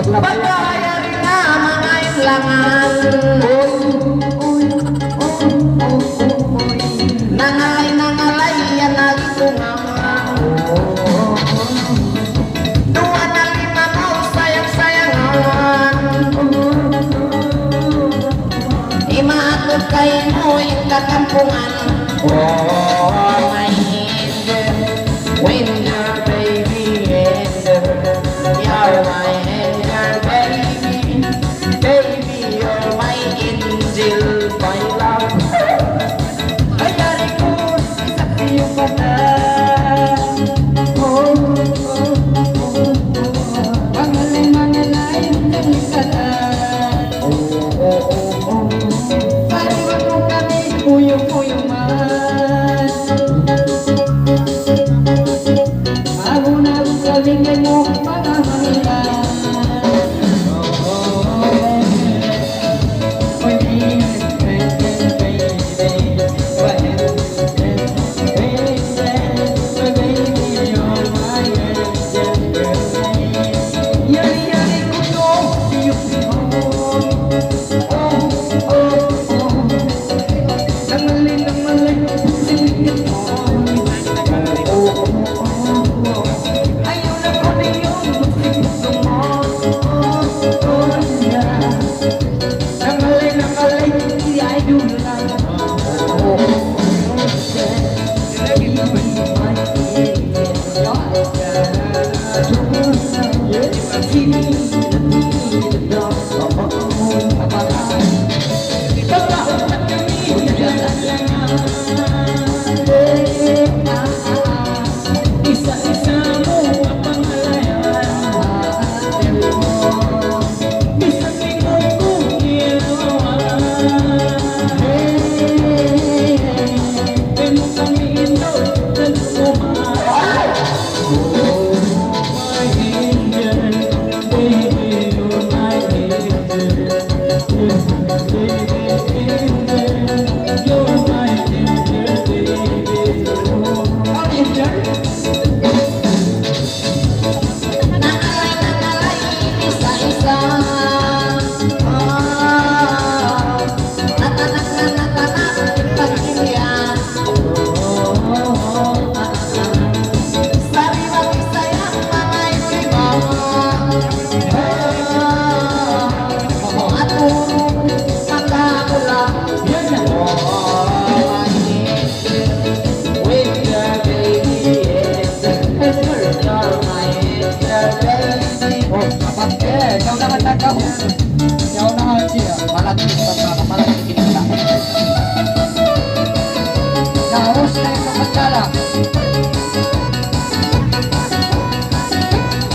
Pagkayari na mga inlangan nangalay yan nalitungan dua na lima mau sayang-sayangan imaatod kayo mo yung kakampungan my angel when your baby angel you're my angel baby you're my angel my love ayari ko sa iyong mata mangalay ng ikala pariwan mo kami puyong-puyong man magunaw sa lingay mo mga mahila